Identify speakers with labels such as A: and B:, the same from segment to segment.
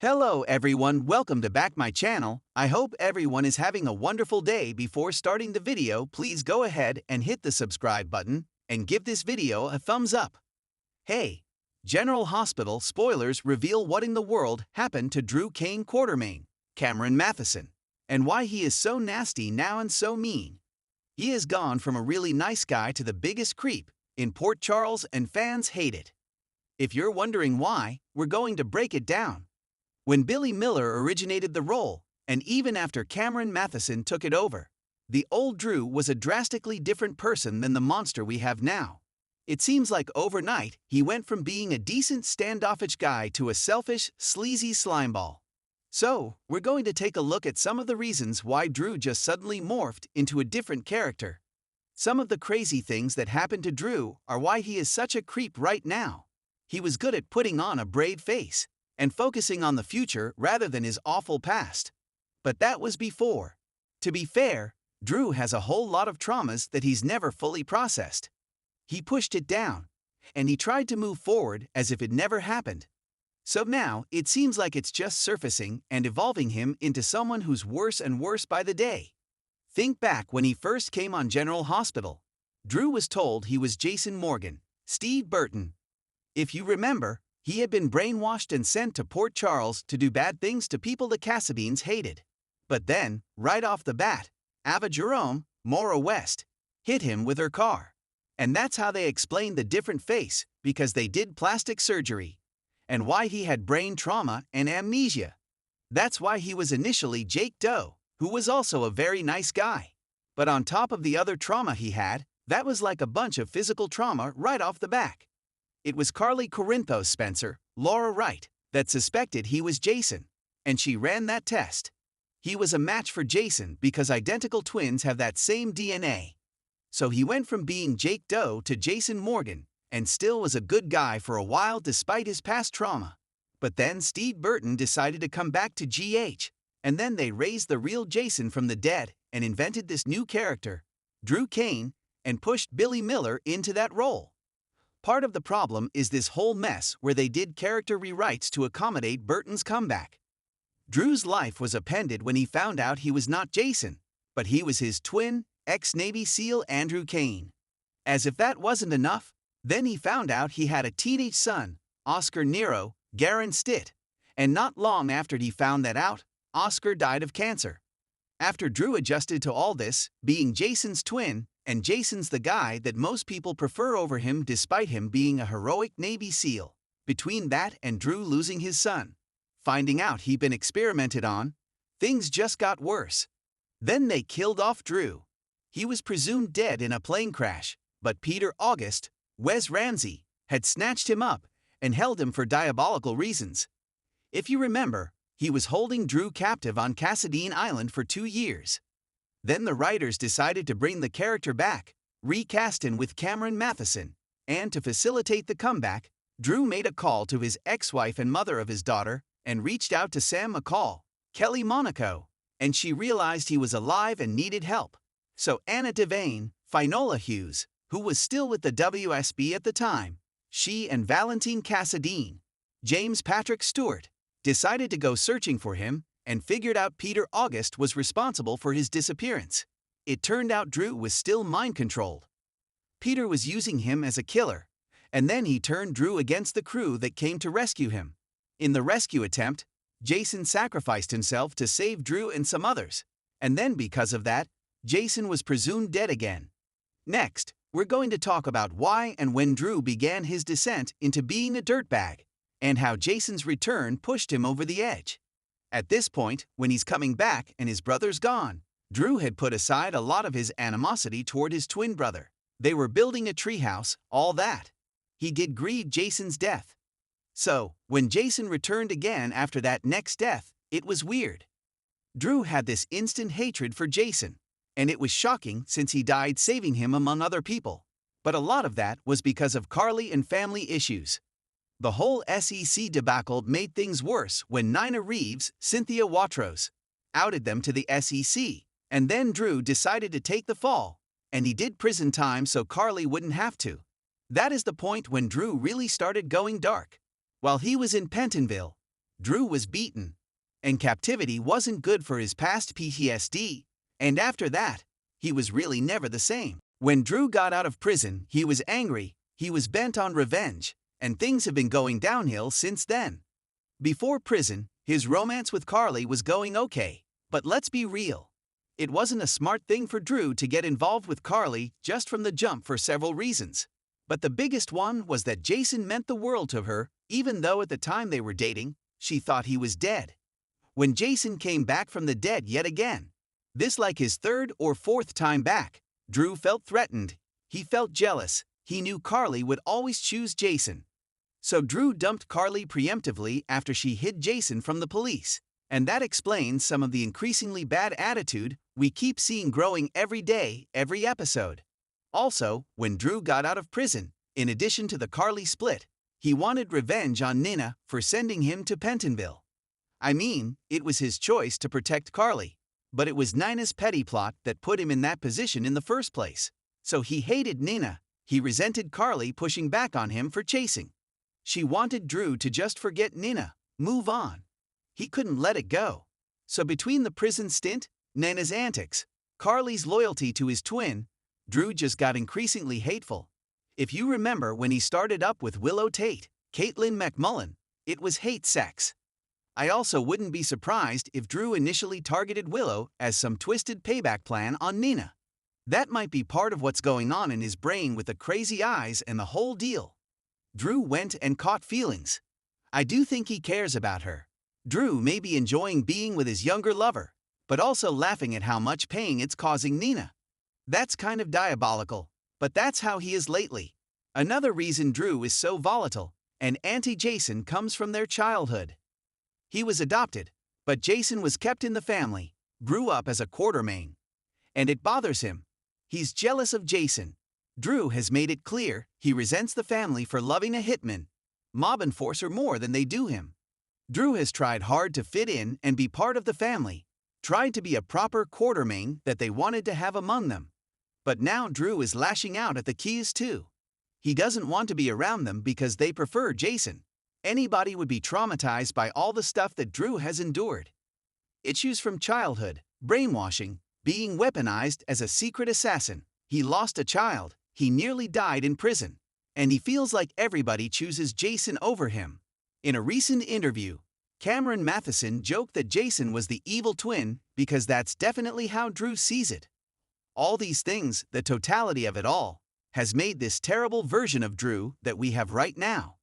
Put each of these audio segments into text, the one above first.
A: Hello everyone, welcome to back my channel. I hope everyone is having a wonderful day. Before starting the video, please go ahead and hit the subscribe button and give this video a thumbs up. Hey, General Hospital spoilers reveal what in the world happened to Drew Kane Quartermain, Cameron Matheson, and why he is so nasty now and so mean. He has gone from a really nice guy to the biggest creep in Port Charles, and fans hate it. If you're wondering why, we're going to break it down. When Billy Miller originated the role, and even after Cameron Matheson took it over, the old Drew was a drastically different person than the monster we have now. It seems like overnight, he went from being a decent standoffish guy to a selfish, sleazy slimeball. So, we're going to take a look at some of the reasons why Drew just suddenly morphed into a different character. Some of the crazy things that happened to Drew are why he is such a creep right now. He was good at putting on a brave face and focusing on the future rather than his awful past. But that was before. To be fair, Drew has a whole lot of traumas that he's never fully processed. He pushed it down, and he tried to move forward as if it never happened. So now, it seems like it's just surfacing and evolving him into someone who's worse and worse by the day. Think back when he first came on General Hospital. Drew was told he was Jason Morgan, Steve Burton. If you remember, he had been brainwashed and sent to Port Charles to do bad things to people the Casabines hated. But then, right off the bat, Ava Jerome, Maura West, hit him with her car. And that's how they explained the different face, because they did plastic surgery. And why he had brain trauma and amnesia. That's why he was initially Jake Doe, who was also a very nice guy. But on top of the other trauma he had, that was like a bunch of physical trauma right off the back. It was Carly Corinthos Spencer, Laura Wright, that suspected he was Jason, and she ran that test. He was a match for Jason because identical twins have that same DNA. So he went from being Jake Doe to Jason Morgan, and still was a good guy for a while despite his past trauma. But then Steve Burton decided to come back to GH, and then they raised the real Jason from the dead and invented this new character, Drew Kane, and pushed Billy Miller into that role. Part of the problem is this whole mess where they did character rewrites to accommodate Burton's comeback. Drew's life was upended when he found out he was not Jason, but he was his twin, ex-Navy SEAL Andrew Kane. As if that wasn't enough, then he found out he had a teenage son, Oscar Nero, Garen Stitt, and not long after he found that out, Oscar died of cancer. After Drew adjusted to all this, being Jason's twin, and Jason's the guy that most people prefer over him despite him being a heroic Navy SEAL. Between that and Drew losing his son, finding out he'd been experimented on, things just got worse. Then they killed off Drew. He was presumed dead in a plane crash, but Peter August, Wes Ramsey, had snatched him up and held him for diabolical reasons. If you remember, he was holding Drew captive on Cassadine Island for 2 years. Then the writers decided to bring the character back, recast him with Cameron Matheson, and to facilitate the comeback, Drew made a call to his ex-wife and mother of his daughter and reached out to Sam McCall, Kelly Monaco, and she realized he was alive and needed help. So Anna Devane, Finola Hughes, who was still with the WSB at the time, she and Valentine Cassadine, James Patrick Stewart, decided to go searching for him and figured out Peter August was responsible for his disappearance. It turned out Drew was still mind-controlled. Peter was using him as a killer, and then he turned Drew against the crew that came to rescue him. In the rescue attempt, Jason sacrificed himself to save Drew and some others, and then because of that, Jason was presumed dead again. Next, we're going to talk about why and when Drew began his descent into being a dirtbag, and how Jason's return pushed him over the edge. At this point, when he's coming back and his brother's gone, Drew had put aside a lot of his animosity toward his twin brother. They were building a treehouse, all that. He did grieve Jason's death. So, when Jason returned again after that next death, it was weird. Drew had this instant hatred for Jason, and it was shocking since he died saving him among other people. But a lot of that was because of Carly and family issues. The whole SEC debacle made things worse when Nina Reeves, Cynthia Watros, outed them to the SEC, and then Drew decided to take the fall, and he did prison time so Carly wouldn't have to. That is the point when Drew really started going dark. While he was in Pentonville, Drew was beaten, and captivity wasn't good for his past PTSD, and after that, he was really never the same. When Drew got out of prison, he was angry, he was bent on revenge, and things have been going downhill since then. Before prison, his romance with Carly was going okay, but let's be real. It wasn't a smart thing for Drew to get involved with Carly just from the jump for several reasons. But the biggest one was that Jason meant the world to her, even though at the time they were dating, she thought he was dead. When Jason came back from the dead yet again, this like his third or fourth time back, Drew felt threatened, he felt jealous, he knew Carly would always choose Jason. So Drew dumped Carly preemptively after she hid Jason from the police. And that explains some of the increasingly bad attitude we keep seeing growing every day, every episode. Also, when Drew got out of prison, in addition to the Carly split, he wanted revenge on Nina for sending him to Pentonville. I mean, it was his choice to protect Carly, but it was Nina's petty plot that put him in that position in the first place. So he hated Nina, he resented Carly pushing back on him for chasing. She wanted Drew to just forget Nina, move on. He couldn't let it go. So between the prison stint, Nina's antics, Carly's loyalty to his twin, Drew just got increasingly hateful. If you remember when he started up with Willow Tate, Caitlin McMullen, it was hate sex. I also wouldn't be surprised if Drew initially targeted Willow as some twisted payback plan on Nina. That might be part of what's going on in his brain with the crazy eyes and the whole deal. Drew went and caught feelings. I do think he cares about her. Drew may be enjoying being with his younger lover, but also laughing at how much pain it's causing Nina. That's kind of diabolical, but that's how he is lately. Another reason Drew is so volatile and anti-Jason comes from their childhood. He was adopted, but Jason was kept in the family, grew up as a quartermain. And it bothers him. He's jealous of Jason. Drew has made it clear he resents the family for loving a hitman, mob enforcer more than they do him. Drew has tried hard to fit in and be part of the family, tried to be a proper quartermain that they wanted to have among them. But now Drew is lashing out at the Keys too. He doesn't want to be around them because they prefer Jason. Anybody would be traumatized by all the stuff that Drew has endured. Issues from childhood, brainwashing, being weaponized as a secret assassin. He lost a child, he nearly died in prison, and he feels like everybody chooses Jason over him. In a recent interview, Cameron Matheson joked that Jason was the evil twin because that's definitely how Drew sees it. All these things, the totality of it all, has made this terrible version of Drew that we have right now.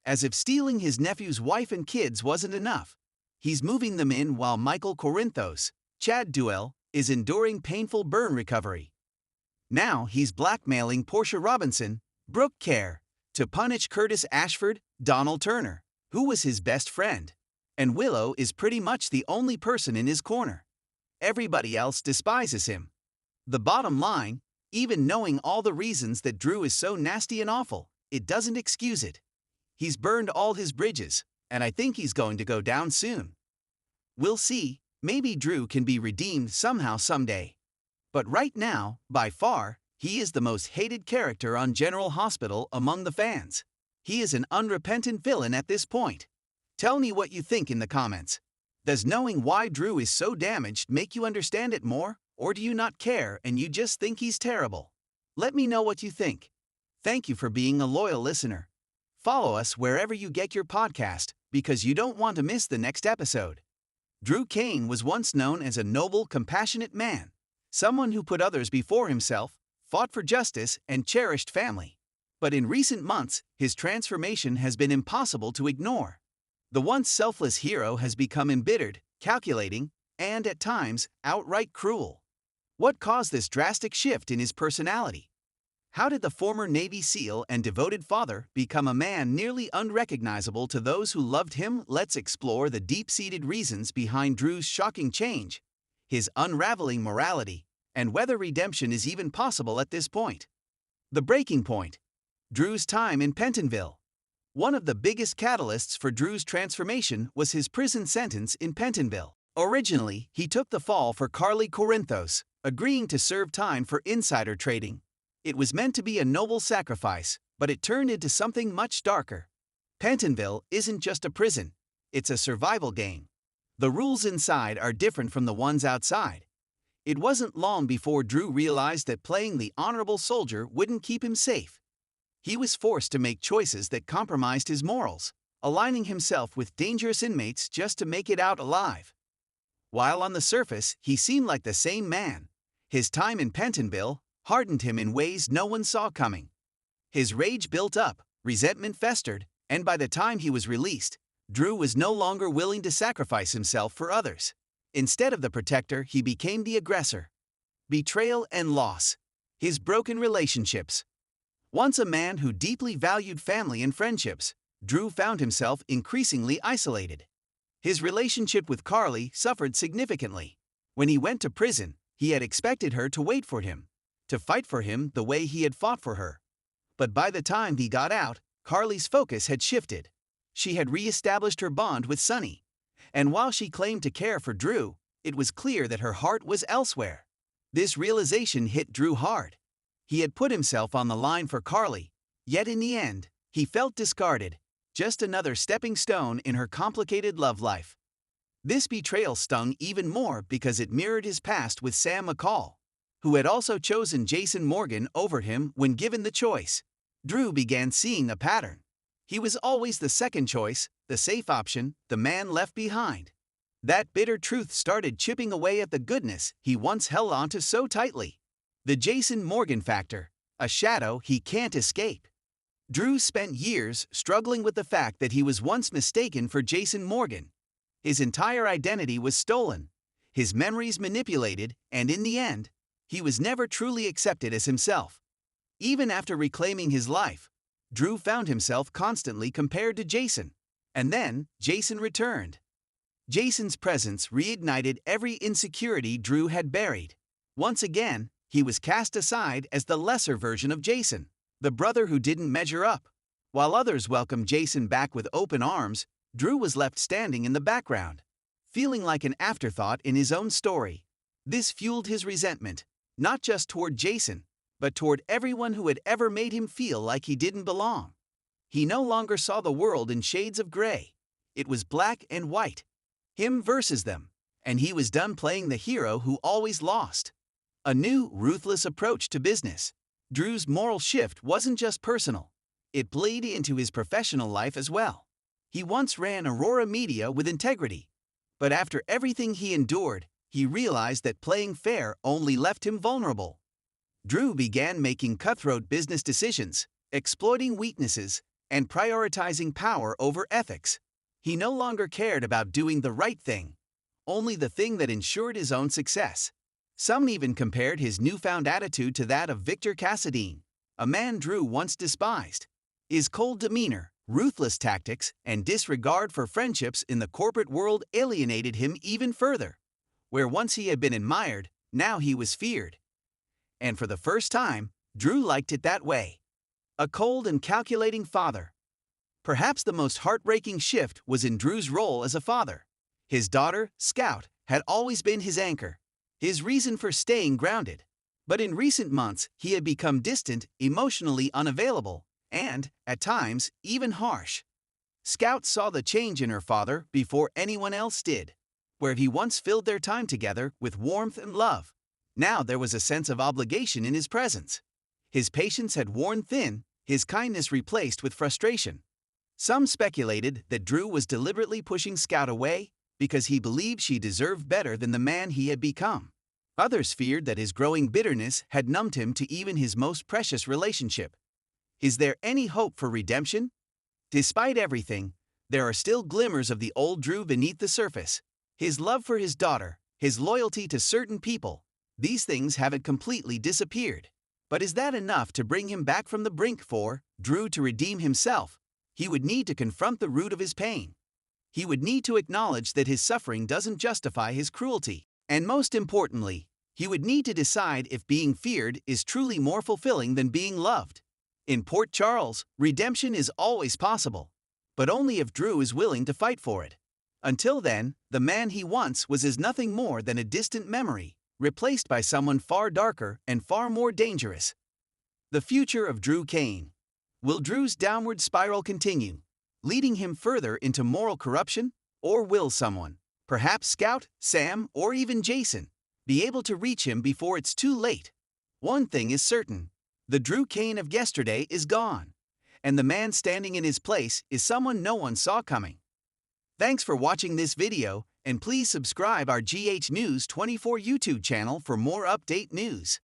A: As if stealing his nephew's wife and kids wasn't enough, he's moving them in while Michael Corinthos, Chad Duell, is enduring painful burn recovery. Now he's blackmailing Portia Robinson, Brooke Kerr, to punish Curtis Ashford, Donald Turner, who was his best friend. And Willow is pretty much the only person in his corner. Everybody else despises him. The bottom line, even knowing all the reasons that Drew is so nasty and awful, it doesn't excuse it. He's burned all his bridges, and I think he's going to go down soon. We'll see, maybe Drew can be redeemed somehow someday. But right now, by far, he is the most hated character on General Hospital among the fans. He is an unrepentant villain at this point. Tell me what you think in the comments. Does knowing why Drew is so damaged make you understand it more, or do you not care and you just think he's terrible? Let me know what you think. Thank you for being a loyal listener. Follow us wherever you get your podcast, because you don't want to miss the next episode. Drew Cain was once known as a noble, compassionate man, someone who put others before himself, fought for justice, and cherished family. But in recent months, his transformation has been impossible to ignore. The once selfless hero has become embittered, calculating, and at times, outright cruel. What caused this drastic shift in his personality? How did the former Navy SEAL and devoted father become a man nearly unrecognizable to those who loved him? Let's explore the deep-seated reasons behind Drew's shocking change, his unraveling morality, and whether redemption is even possible at this point. The breaking point: Drew's time in Pentonville. One of the biggest catalysts for Drew's transformation was his prison sentence in Pentonville. Originally, he took the fall for Carly Corinthos, agreeing to serve time for insider trading. It was meant to be a noble sacrifice, but it turned into something much darker. Pentonville isn't just a prison. It's a survival game. The rules inside are different from the ones outside. It wasn't long before Drew realized that playing the honorable soldier wouldn't keep him safe. He was forced to make choices that compromised his morals, aligning himself with dangerous inmates just to make it out alive. While on the surface, he seemed like the same man, his time in Pentonville hardened him in ways no one saw coming. His rage built up, resentment festered, and by the time he was released, Drew was no longer willing to sacrifice himself for others. Instead of the protector, he became the aggressor. Betrayal and loss. His broken relationships. Once a man who deeply valued family and friendships, Drew found himself increasingly isolated. His relationship with Carly suffered significantly. When he went to prison, he had expected her to wait for him, to fight for him the way he had fought for her. But by the time he got out, Carly's focus had shifted. She had re-established her bond with Sonny. And while she claimed to care for Drew, it was clear that her heart was elsewhere. This realization hit Drew hard. He had put himself on the line for Carly, yet in the end, he felt discarded, just another stepping stone in her complicated love life. This betrayal stung even more because it mirrored his past with Sam McCall, who had also chosen Jason Morgan over him when given the choice. Drew began seeing a pattern. He was always the second choice, the safe option, the man left behind. That bitter truth started chipping away at the goodness he once held onto so tightly. The Jason Morgan factor, a shadow he can't escape. Drew spent years struggling with the fact that he was once mistaken for Jason Morgan. His entire identity was stolen, his memories manipulated, and in the end, he was never truly accepted as himself. Even after reclaiming his life, Drew found himself constantly compared to Jason. And then, Jason returned. Jason's presence reignited every insecurity Drew had buried. Once again, he was cast aside as the lesser version of Jason, the brother who didn't measure up. While others welcomed Jason back with open arms, Drew was left standing in the background, feeling like an afterthought in his own story. This fueled his resentment, not just toward Jason, but toward everyone who had ever made him feel like he didn't belong. He no longer saw the world in shades of gray. It was black and white, him versus them, and he was done playing the hero who always lost. A new, ruthless approach to business. Drew's moral shift wasn't just personal. It played into his professional life as well. He once ran Aurora Media with integrity, but after everything he endured, he realized that playing fair only left him vulnerable. Drew began making cutthroat business decisions, exploiting weaknesses, and prioritizing power over ethics. He no longer cared about doing the right thing, only the thing that ensured his own success. Some even compared his newfound attitude to that of Victor Cassadine, a man Drew once despised. His cold demeanor, ruthless tactics, and disregard for friendships in the corporate world alienated him even further. Where once he had been admired, now he was feared. And for the first time, Drew liked it that way. A cold and calculating father. Perhaps the most heartbreaking shift was in Drew's role as a father. His daughter, Scout, had always been his anchor, his reason for staying grounded. But in recent months, he had become distant, emotionally unavailable, and, at times, even harsh. Scout saw the change in her father before anyone else did. Where he once filled their time together with warmth and love, now there was a sense of obligation in his presence. His patience had worn thin, his kindness replaced with frustration. Some speculated that Drew was deliberately pushing Scout away because he believed she deserved better than the man he had become. Others feared that his growing bitterness had numbed him to even his most precious relationship. Is there any hope for redemption? Despite everything, there are still glimmers of the old Drew beneath the surface. His love for his daughter, his loyalty to certain people, these things haven't completely disappeared. But is that enough to bring him back from the brink? For Drew to redeem himself, he would need to confront the root of his pain. He would need to acknowledge that his suffering doesn't justify his cruelty. And most importantly, he would need to decide if being feared is truly more fulfilling than being loved. In Port Charles, redemption is always possible, but only if Drew is willing to fight for it. Until then, the man he once was is nothing more than a distant memory, replaced by someone far darker and far more dangerous. The future of Drew Kane. Will Drew's downward spiral continue, leading him further into moral corruption? Or will someone, perhaps Scout, Sam, or even Jason, be able to reach him before it's too late? One thing is certain. The Drew Kane of yesterday is gone, and the man standing in his place is someone no one saw coming. Thanks for watching this video, and please subscribe our GH News 24 YouTube channel for more update news.